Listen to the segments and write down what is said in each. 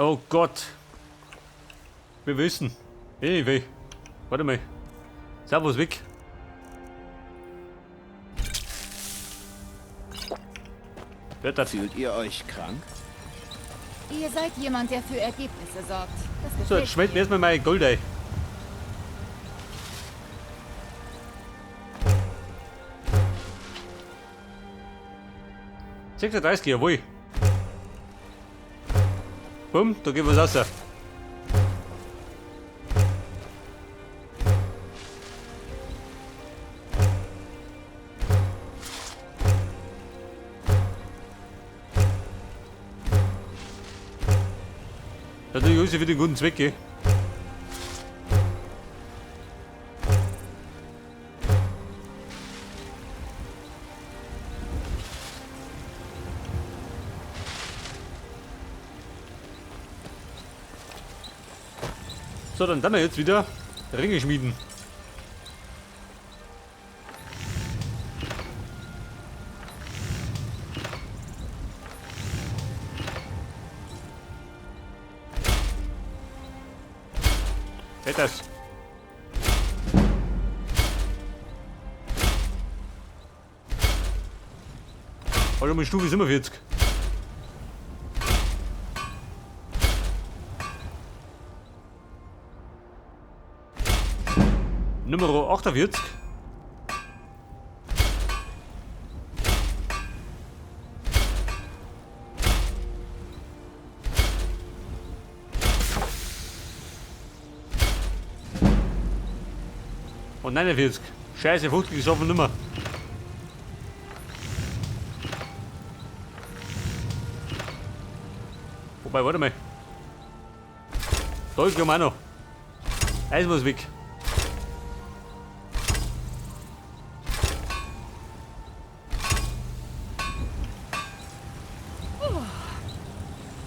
Oh Gott. Wir wissen. Hey, warte mal. Servus, weg. Wer das? Fühlt ihr euch krank? Ihr seid jemand, der für Ergebnisse sorgt. Das So, gefällt jetzt schmeckt mir mir. erstmal mein Gold ein. $36, jawohl. Bumm, da geht was raus. Das ist alles für den guten Zweck, gell? So, dann wir jetzt wieder Ringe schmieden. Das. Warte mal, Stufe 47. Nummer 48. Und 49. Scheiße, 50 ist auf der Nummer. Wobei, warte mal. Da ist auch noch. Eis muss weg.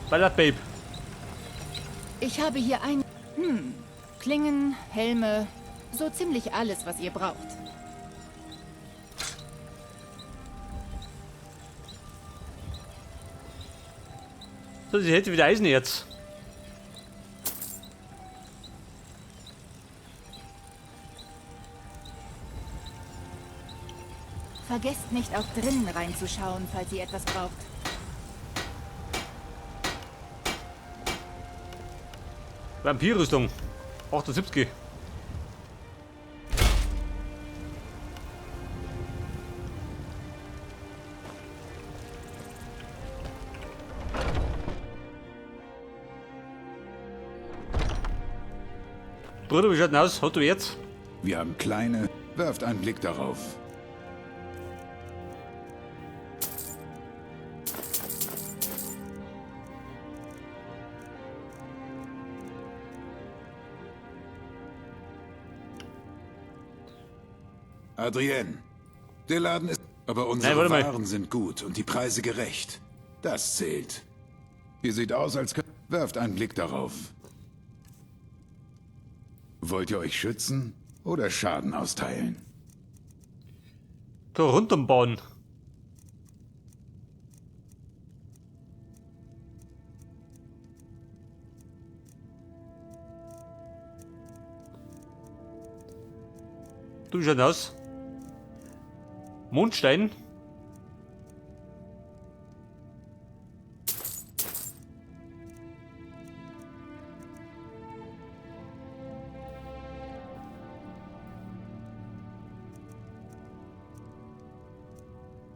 Ballert, Babe. Ich habe hier ein... Klingen, Helme, so ziemlich alles, was ihr braucht. So, sie hätte wieder Eisenerz. Vergesst nicht, auch drinnen reinzuschauen, falls ihr etwas braucht. Vampirrüstung. 78. Bruder, wie schaut denn aus? Hast du jetzt? Wir haben kleine. Werft einen Blick darauf. Adrienne, der Laden ist... Aber unsere warte mal. Waren sind gut und die Preise gerecht. Das zählt. Ihr seht aus, als... Werft einen Blick darauf. Wollt ihr euch schützen oder Schaden austeilen? Da runterm bauen. Du, wie schaut denn aus? Mondstein.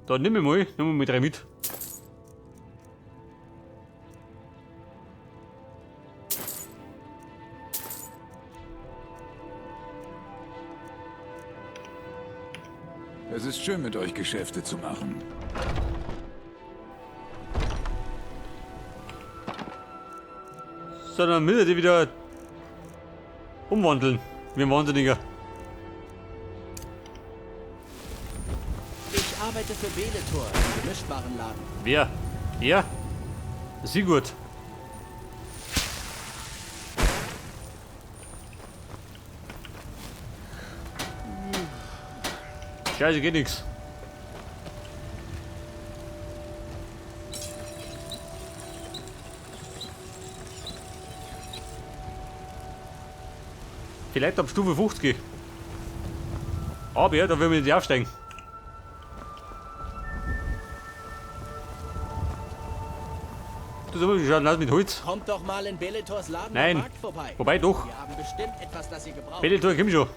Da nimm ich mal 3 mit. Es ist schön, mit euch Geschäfte zu machen. So, dann müssen wir die wieder umwandeln. Wie ein Wahnsinniger. Ich arbeite für Beletor, im Gemischtwarenladen. Wer? Er? Sehr gut. Scheiße, geht nix. Vielleicht ab Stufe 50. Aber ja, da will wir nicht aufsteigen. Du sag mal, wie schaut denn aus mit Holz? Kommt doch mal in Beletors Laden Nein. am Markt vorbei. Wobei doch. Wir haben bestimmt etwas, das ihr gebraucht. Bellator, komm schon.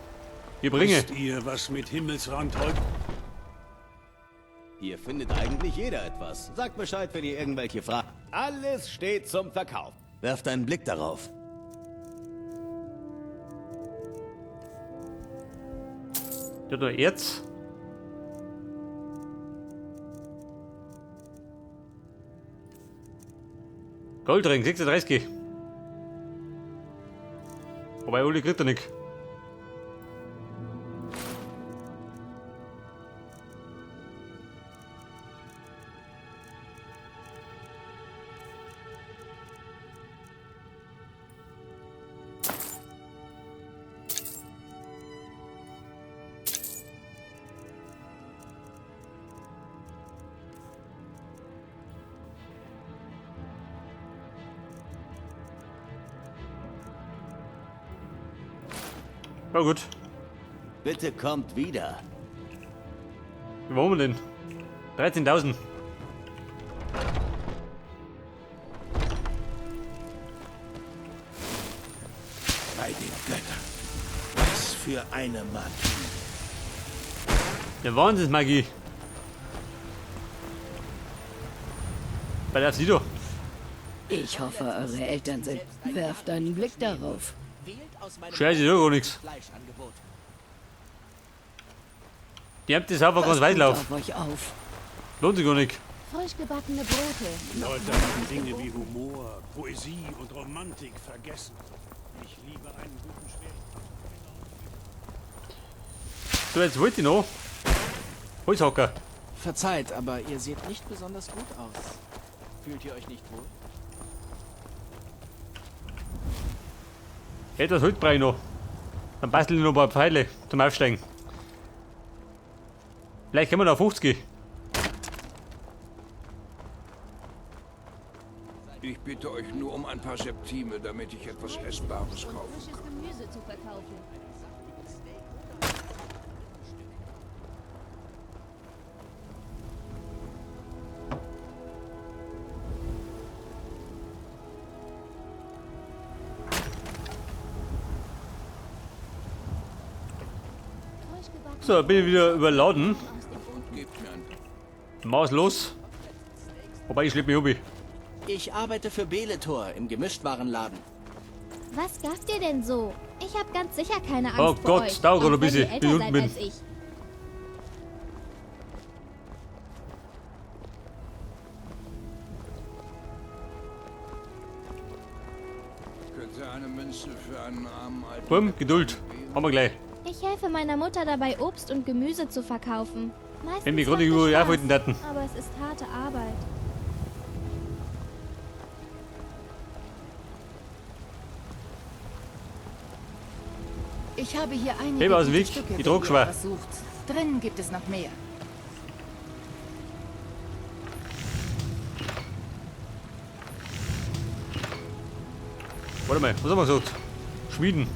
Wir bringen. Wisst ihr, was mit Himmelsrand heute... Hier findet eigentlich jeder etwas. Sagt Bescheid, wenn ihr irgendwelche Fragen... Alles steht zum Verkauf. Werft einen Blick darauf. Ja, da Erz. Goldring, 36. Wobei, Uli kriegt er nicht. Ja gut. Bitte kommt wieder. Wie waren wir denn? 13.000. Bei den Göttern. Was für eine Magie. Ja, Wahnsinnsmagie. Bei der Sido. Ich hoffe, eure Eltern sind. Werft einen Blick darauf. Wählt aus meinem Scheiße, da gar nichts. Fleischangebot. Die haben das einfach ganz Passt weit gut laufen. auf euch auf. Lohnt sich gar nicht. Frisch gebackene Brote. Leute haben Dinge wie Humor, Poesie und Romantik vergessen. Ich liebe einen guten Schwert. So, jetzt wollt ihr noch. Holzhacker. Verzeiht, aber ihr seht nicht besonders gut aus. Fühlt ihr euch nicht wohl? Etwas Holz brauche ich noch. Dann bastel ich noch ein paar Pfeile zum Aufsteigen. Vielleicht können wir noch auf 50. Ich bitte euch nur um ein paar Septime, damit ich etwas Essbares kaufen Frisches kann. Gemüse zu verkaufen. Frisch gebackene So, bin ich wieder überladen. Und gebt mir ein... Maßlos. Wobei, ich schleppe mich obi. Ich arbeite für Beletor im Gemischtwarenladen. Was gafft ihr denn so? Ich habe ganz sicher keine Angst Oh vor Gott, euch, dauert auch noch ein bisschen, wenn ihr bis ich älter unten seid bin. als ich. Könnte eine Münze für einen armen alten... Bumm, Geduld. Haben wir gleich. Ich helfe meiner Mutter dabei, Obst und Gemüse zu verkaufen. Meistens Wenn wir macht gerade es irgendwo Spaß, arbeiten hätten. aber es ist harte Arbeit. Ich habe hier einige Heber aus dem gute Weg, Stücke, die wenn Druckschwer. ihr etwas sucht. Drinnen gibt es noch mehr. Warte mal, was haben wir gesagt? Schmieden.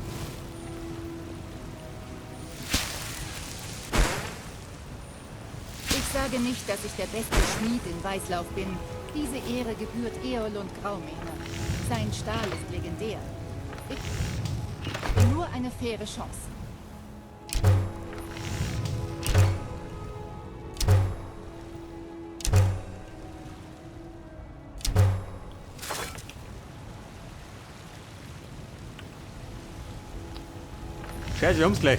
Ich sage nicht, dass ich der beste Schmied in Weißlauf bin. Diese Ehre gebührt Eolund Graumähner. Sein Stahl ist legendär. Nur eine faire Chance. Scheiße, wir haben's gleich.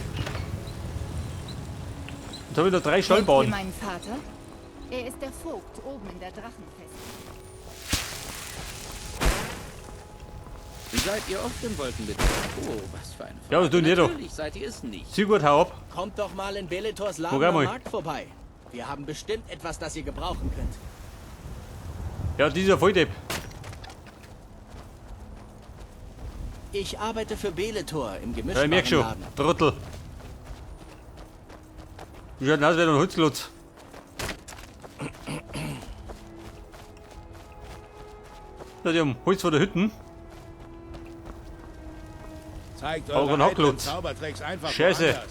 Jetzt habe ich noch 3 Kennt ihr Stallbauern. meinen Vater? Er ist der Vogt oben in der Drachenfeste. Seid ihr oft im Wolkenlitter? Oh, was für eine Frage. Ja, das tun wir doch. Natürlich seid ihr es nicht. Sigurd, hau ab. Kommt doch mal in Beletors Laden Guck am mal. Markt vorbei. Wir haben bestimmt etwas, das ihr gebrauchen könnt. Ja, dieser Volldepp. Ich arbeite für Beletor im Ja, ich merk schon. Gemischtwarenladen. Trottel. Wie schaut denn aus wie ein Holzklotz? Ja, die haben Holz vor der Hütten. Zeigt Augen eure eitlen Hocklutz. Zaubertricks einfach Scheiße. woanders.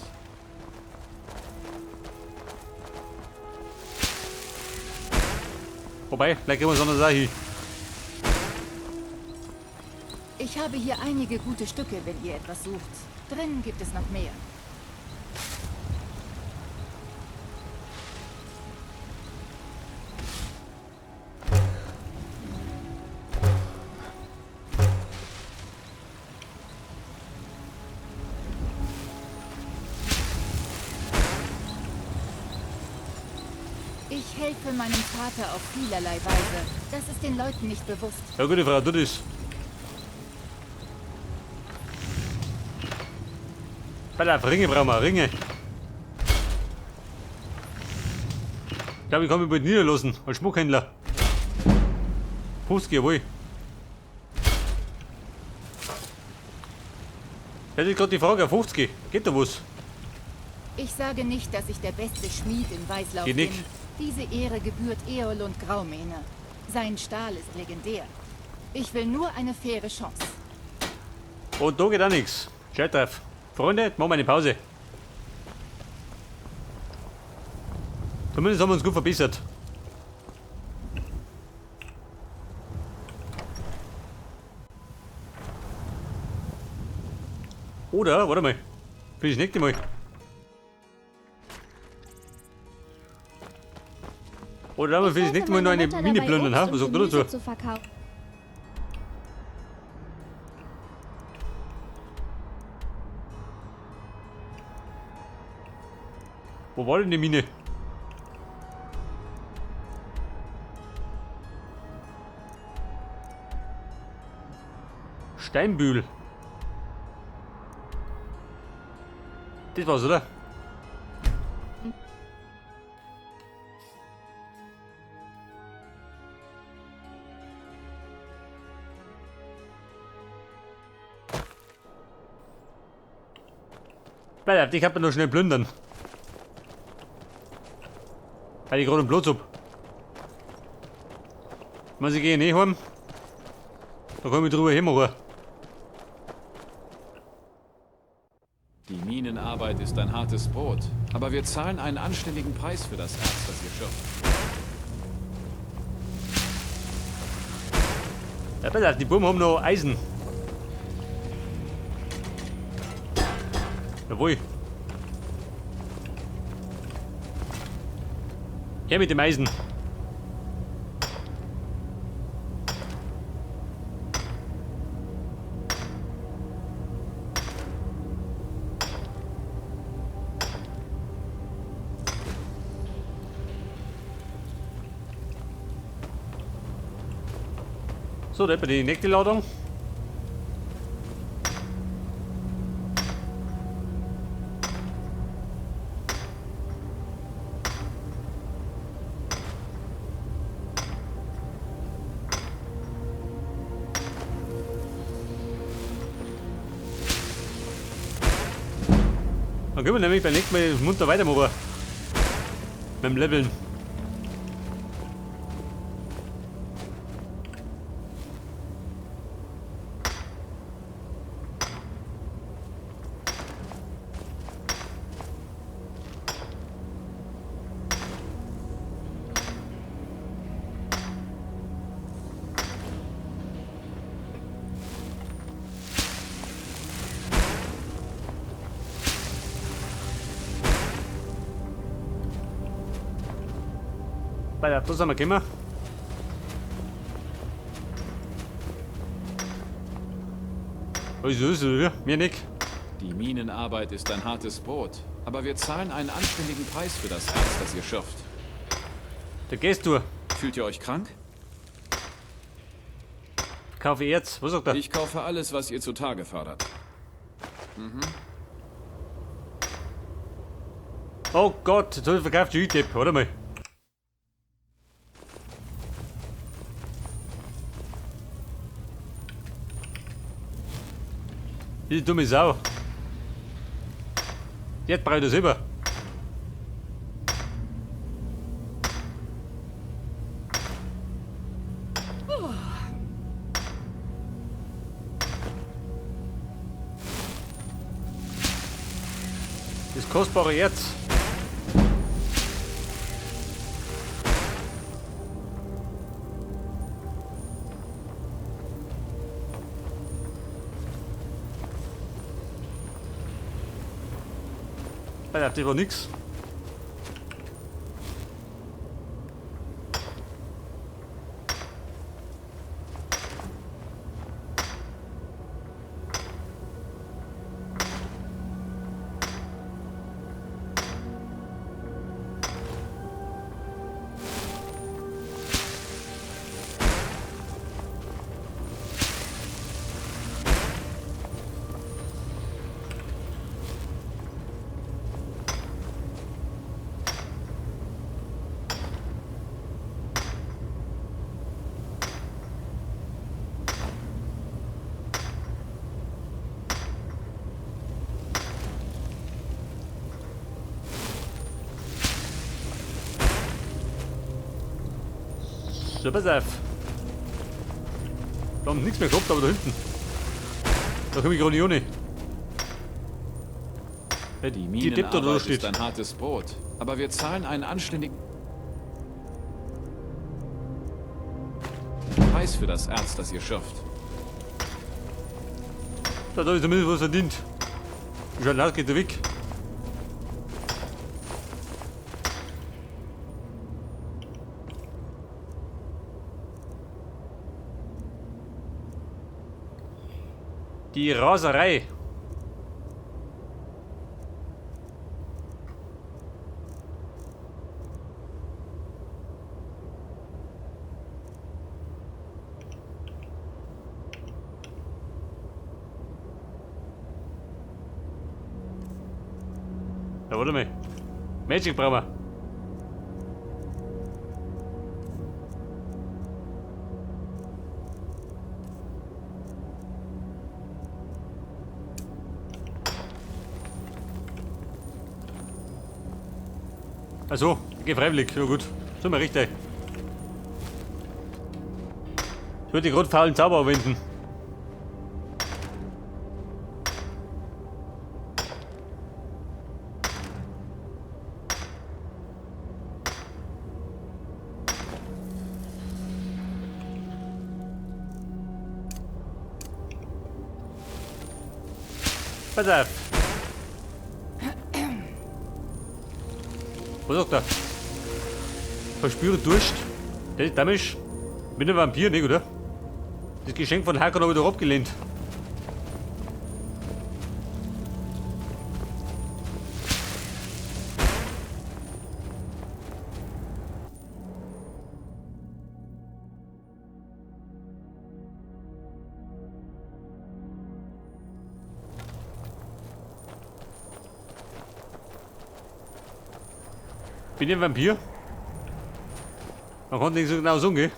Vorbei, vielleicht gehen wir so eine Sache hin. Ich habe hier einige gute Stücke, wenn ihr etwas sucht. Drinnen gibt es noch mehr. Ich helfe meinem Vater auf vielerlei Weise. Das ist den Leuten nicht bewusst. Ja, gute Frau, du das. Bei Ringe brauchen wir, Ringe. Ich glaube, ich kann mich bald niederlassen, als Schmuckhändler. 50, jawohl. Das ist gerade die Frage, 50. Geht da was? Ich sage nicht, dass ich der beste Schmied in Weißlauf Geht bin. nicht. Diese Ehre gebührt Eolund Graumähne. Sein Stahl ist legendär. Ich will nur eine faire Chance. Und da geht auch nichts. Schau drauf. Freunde, jetzt machen wir eine Pause. Zumindest haben wir uns gut verbessert. Oder, warte mal. Für das nächste Mal. Oder haben wir für das Ich nächste helfe Mal noch meiner eine Mutter Mini dabei, plündern, ha? Obst Was und sagt ihr Gemüse dazu? zu verkaufen. Wo war denn die Mine? Steinbühl. Das war's, oder? Bleib auf, ich hab noch schnell plündern. Weil ich gerade im Platz hab. Wenn sie gehen heim, dann kann ich mich drüber hinmachen. Die Minenarbeit ist ein hartes Brot, aber wir zahlen einen anständigen Preis für das Erz, das ihr schürft. Ja, pass auf, die Buben haben noch Eisen. Jawohl. Her mit dem Eisen. So, da hat man die nächste Ladung. Dann können wir nämlich beim nächsten Mal munter weitermachen. Mit dem Leveln. Bei der Plus haben wir gekommen. Also ist es, mir nicht. Die Minenarbeit ist ein hartes Brot, aber wir zahlen einen anständigen Preis für das Erz, das ihr schürft. Da gehst du. Fühlt ihr euch krank? Kaufe Erz. Was sagt er? Ich kaufe alles, was ihr zutage fördert. Oh Gott, jetzt habe ich verkauft die Hüte. Warte mal. Diese dumme Sau. Jetzt brauche ich das über. kostbare Erz. Alter, das war nix. So, pass auf. Wir haben nichts mehr gehabt, aber da hinten. Da komme ich gerade nicht ohne. Die Depp da Minenarbeit steht. ist ein hartes Brot, aber wir zahlen einen anständigen Preis für das Erz, das ihr schürft. Da ist zumindest was verdient. Schon laut geht er weg. Die Raserei. Ja, warte mal. Magic brauchen wir. Also, geh freiwillig, ja gut. So mal richtig. Ich würde gerade faulen Zauber anwenden. Pass auf. Was sagt er? Verspüre Durst. Das ist damisch. Bin ein Vampir, nicht, oder? Das Geschenk von Hakan habe ich doch abgelehnt. Bin ich ein Vampir? Man kann nicht so genau sagen, gell?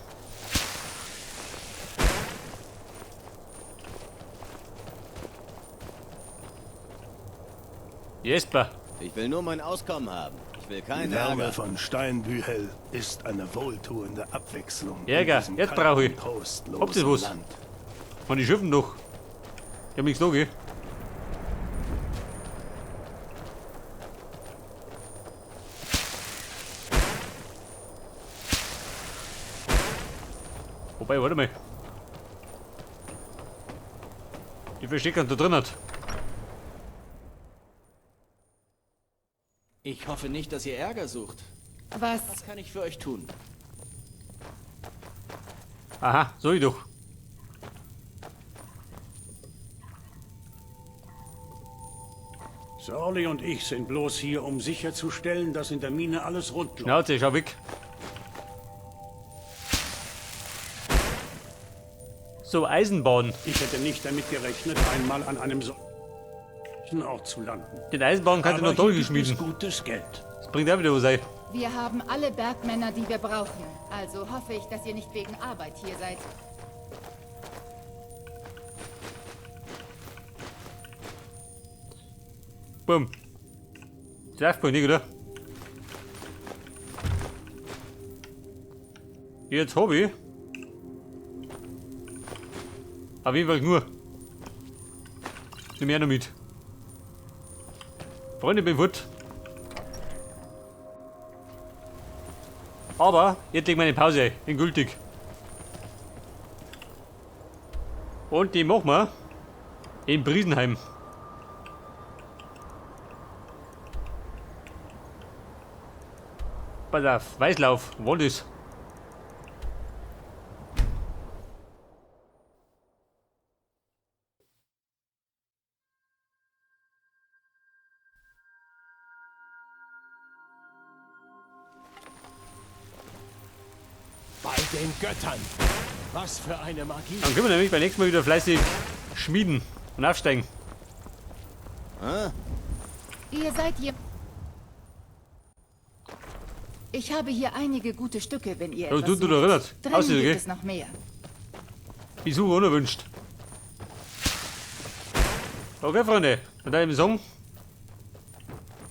Jesper. Ich will nur mein Auskommen haben. Ich will Die keinen Wärme Ärger. von Steinbühel ist eine wohltuende Abwechslung. in Jäger, diesem jetzt kalten, brauche ich. trostlosen Habt ihr was? Land. Man, die schiffen doch. Ich hab nichts da, gell? Wobei, warte mal. Die verstecken da drin hat. Ich hoffe nicht, dass ihr Ärger sucht. Was? Was kann ich für euch tun? Aha, so ich doch. Sorli und ich sind bloß hier, um sicherzustellen, dass in der Mine alles rund läuft. Schnauze, schau weg. So, Eisenbahn. Ich hätte nicht damit gerechnet, einmal an einem solchen Ort zu landen. Den Eisenbahn kann ich noch Aber toll hier gibt es geschmieden. gutes Geld. Das bringt auch wieder was ein. Wir haben alle Bergmänner, die wir brauchen. Also hoffe ich, dass ihr nicht wegen Arbeit hier seid. Bumm. Das nicht, oder? Jetzt hab ich. Auf jeden Fall nur. Nimm her noch mit. Freunde, bin fort. Aber jetzt legen wir eine Pause ein, endgültig. Und die machen wir in Briesenheim. Pass auf, Weißlauf, wo das? Bei den Göttern. Was für eine Magie. Dann können wir nämlich beim nächsten Mal wieder fleißig schmieden und aufsteigen. Ihr seid hier. Ich habe hier einige gute Stücke, wenn ihr Ja, etwas du sucht. erinnert. Drinnen Aussieht, gibt okay? es noch mehr. Besuch unerwünscht. Okay, Freunde, dann da im Song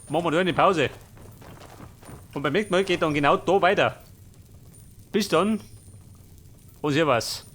machen wir da eine Pause. Und beim nächsten Mal geht dann genau da weiter. Bis dann und servus.